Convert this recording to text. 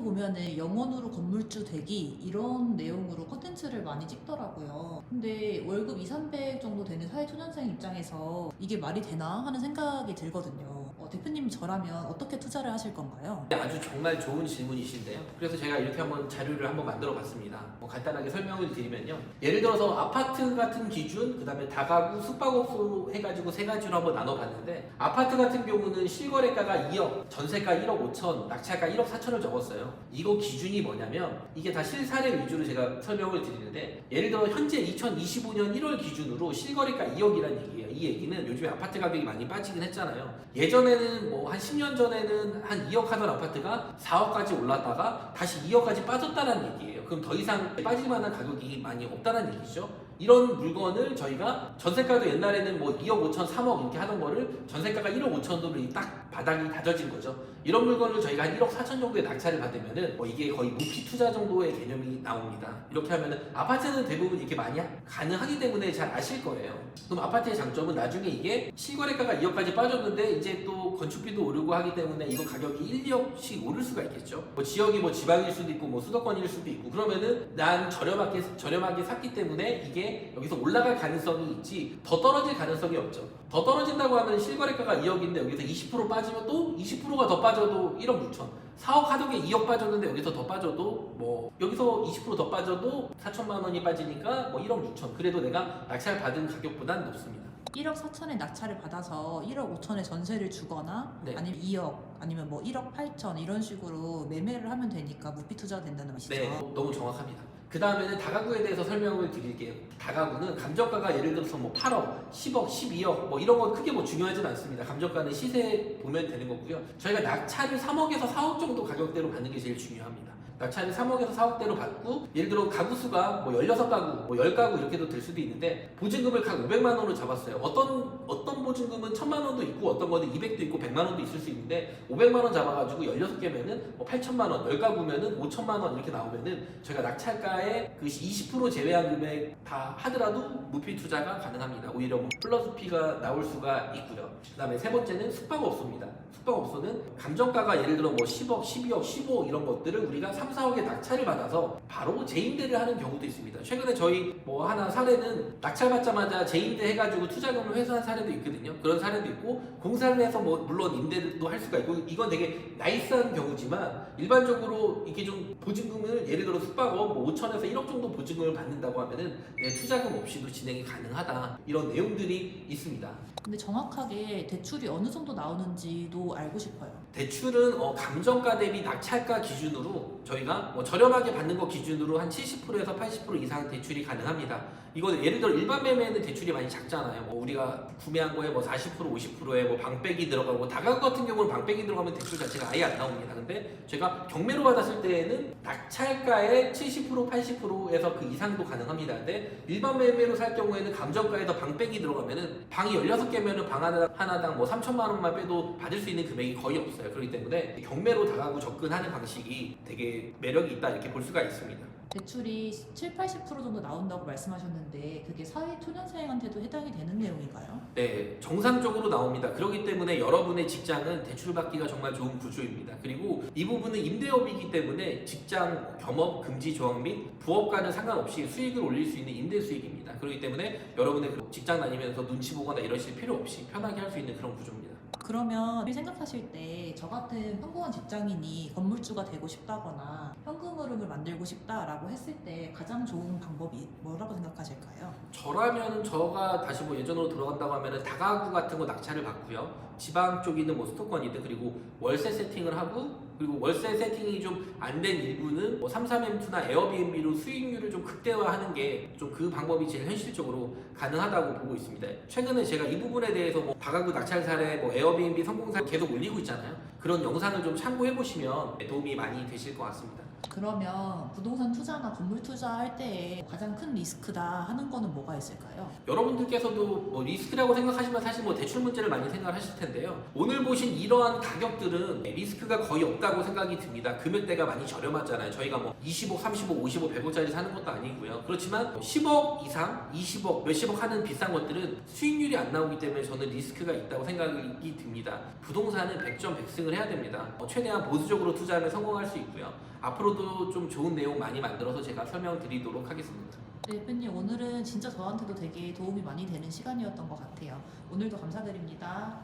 보면은 영원으로 건물주 되기 이런 내용으로 컨텐츠를 많이 찍더라고요. 근데 월급 2, 300 정도 되는 사회초년생 입장에서 이게 말이 되나 하는 생각이 들거든요. 대표님 저라면 어떻게 투자를 하실 건가요? 아주 정말 좋은 질문이신데요. 그래서 제가 이렇게 한번 자료를 한번 만들어 봤습니다. 간단하게 설명을 드리면요. 예를 들어서 아파트 같은 기준, 그 다음에 다가구, 숙박업소 해가지고 세 가지로 한번 나눠봤는데, 아파트 같은 경우는 실거래가가 2억, 전세가 1억 5천, 낙찰가 1억 4천을 적었어요. 이거 기준이 뭐냐면 이게 다 실사례 위주로 제가 설명을 드리는데, 예를 들어 현재 2025년 1월 기준으로 실거래가 2억이라는 얘기예요. 이 얘기는 요즘에 아파트 가격이 많이 빠지긴 했잖아요. 예전에는 뭐 한 10년 전에는 한 2억 하던 아파트가 4억까지 올랐다가 다시 2억까지 빠졌다는 얘기예요. 그럼 더 이상 빠질 만한 가격이 많이 없다는 얘기죠. 이런 물건을 저희가 전세가도 옛날에는 뭐 2억 5천, 3억 이렇게 하던 거를 전세가가 1억 5천으로 딱 바닥이 다져진 거죠. 이런 물건을 저희가 한 1억 4천 정도의 낙찰을 받으면은 이게 거의 무피 투자 정도의 개념이 나옵니다. 이렇게 하면은 아파트는 대부분 이렇게 많이 가능하기 때문에 잘 아실 거예요. 그럼 아파트의 장점은 나중에 이게 실거래가가 2억까지 빠졌는데 이제 또 건축비도 오르고 하기 때문에 이거 가격이 1, 2억씩 오를 수가 있겠죠. 지역이 지방일 수도 있고 수도권일 수도 있고, 그러면은 난 저렴하게 샀기 때문에 이게 여기서 올라갈 가능성이 있지 더 떨어질 가능성이 없죠. 더 떨어진다고 하면 실거래가가 2억인데 여기서 20% 빠지면 또 20%가 더 빠져도 1억 6천, 4억 하던 게 2억 빠졌는데 여기서 더 빠져도 여기서 20% 더 빠져도 4천만 원이 빠지니까 1억 6천, 그래도 내가 낙찰 받은 가격보단 높습니다. 1억 4천에 낙찰을 받아서 1억 5천에 전세를 주거나 네. 아니면 2억 아니면 1억 8천 이런 식으로 매매를 하면 되니까 무피 투자가 된다는 말이죠. 네, 너무 정확합니다. 그 다음에는 다가구에 대해서 설명을 드릴게요. 다가구는 감정가가 예를 들어서 8억, 10억, 12억 이런 건 크게 중요하진 않습니다. 감정가는 시세 보면 되는 거고요. 저희가 낙찰을 3억에서 4억 정도 가격대로 받는 게 제일 중요합니다. 낙찰을 3억에서 4억대로 받고, 예를 들어 가구 수가 16가구, 10가구 이렇게도 될 수도 있는데 보증금을 각 500만 원으로 잡았어요. 어떤 보증금은 1000만 원도 있고 어떤 거는 200도 있고 100만 원도 있을 수 있는데 500만 원 잡아가지고 16개면은 8천만 원, 10가구면은 5천만 원 이렇게 나오면은 저희가 낙찰가의 그 20% 제외한 금액 다 하더라도 무피 투자가 가능합니다. 오히려 플러스 피가 나올 수가 있고요. 그 다음에 세 번째는 숙박업소입니다. 숙박업소는 감정가가 예를 들어 10억, 12억, 15억 이런 것들을 우리가 3, 4억의 낙찰을 받아서 바로 재임대를 하는 경우도 있습니다. 최근에 저희 하나 사례는 낙찰 받자마자 재임대 해가지고 투자금을 회수한 사례도 있거든요. 그런 사례도 있고, 공사를 해서 물론 임대도 할 수가 있고, 이건 되게 나이스한 경우지만 일반적으로 이게 좀 보증금을 예를 들어 숙박업 5천에서 1억 정도 보증금을 받는다고 하면은 투자금 없이도 진행이 가능하다, 이런 내용들이 있습니다. 근데 정확하게 대출이 어느 정도 나오는지도 알고 싶어요. 대출은 감정가 대비 낙찰가 기준으로 저희가 저렴하게 받는 거 기준으로 한 70%에서 80% 이상 대출이 가능합니다. 이거는 예를 들어 일반 매매는 대출이 많이 작잖아요. 우리가 구매한 거에 40%, 50%에 방백이 들어가고, 다가구 같은 경우는 방백이 들어가면 대출 자체가 아예 안 나옵니다. 근데 제가 경매로 받았을 때에는 낙찰가의 70%, 80%에서 그 이상도 가능합니다. 근데 일반 매매로 살 경우에는 감정가에서 방백이 들어가면은 방이 16개면은 방 하나당 3천만 원만 빼도 받을 수 있는 금액이 거의 없어요. 그렇기 때문에 경매로 다가구 접근하는 방식이 되게 매력이 있다, 이렇게 볼 수가 있습니다. 대출이 7, 80% 정도 나온다고 말씀하셨는데 그게 사회 초년생한테도 해당이 되는 내용인가요? 네, 정상적으로 나옵니다. 그렇기 때문에 여러분의 직장은 대출받기가 정말 좋은 구조입니다. 그리고 이 부분은 임대업이기 때문에 직장 겸업 금지 조항 및 부업과는 상관없이 수익을 올릴 수 있는 임대 수익입니다. 그렇기 때문에 여러분의 직장 다니면서 눈치 보거나 이러실 필요 없이 편하게 할 수 있는 그런 구조입니다. 그러면 생각하실 때 저 같은 평범한 직장인이 건물주가 되고 싶다거나 현금 흐름을 만들고 싶다라고 했을 때 가장 좋은 방법이 뭐라고 생각하실까요? 저라면 저가 다시 예전으로 돌아간다고 하면은 다가구 같은 거 낙찰을 받고요. 지방 쪽이든 수도권이든, 그리고 월세 세팅을 하고, 그리고 월세 세팅이 좀 안 된 일부는 33M2나 에어비앤비로 수익률을 좀 극대화하는 게 좀 그 방법이 제일 현실적으로 가능하다고 보고 있습니다. 최근에 제가 이 부분에 대해서 다가구 낙찰 사례, 에어비앤비 성공 사례 계속 올리고 있잖아요. 그런 영상을 좀 참고해 보시면 도움이 많이 되실 것 같습니다. 그러면 부동산 투자나 건물 투자할 때 가장 큰 리스크다 하는 거는 뭐가 있을까요? 여러분들께서도 뭐 리스크라고 생각하시면 사실 뭐 대출 문제를 많이 생각을 하실 텐데요. 오늘 보신 이러한 가격들은 리스크가 거의 없다고 생각이 듭니다. 금액대가 많이 저렴하잖아요. 저희가 뭐 20억, 30억, 50억, 100억짜리 사는 것도 아니고요. 그렇지만 10억 이상, 20억, 몇십억 하는 비싼 것들은 수익률이 안 나오기 때문에 저는 리스크가 있다고 생각이 듭니다. 부동산은 100점 100승을 해야 됩니다. 최대한 보수적으로 투자하면 성공할 수 있고요. 앞으로도 좀 좋은 내용 많이 만들어서 제가 설명드리도록 하겠습니다. 네, 대표님 오늘은 진짜 저한테도 되게 도움이 많이 되는 시간이었던 것 같아요. 오늘도 감사드립니다.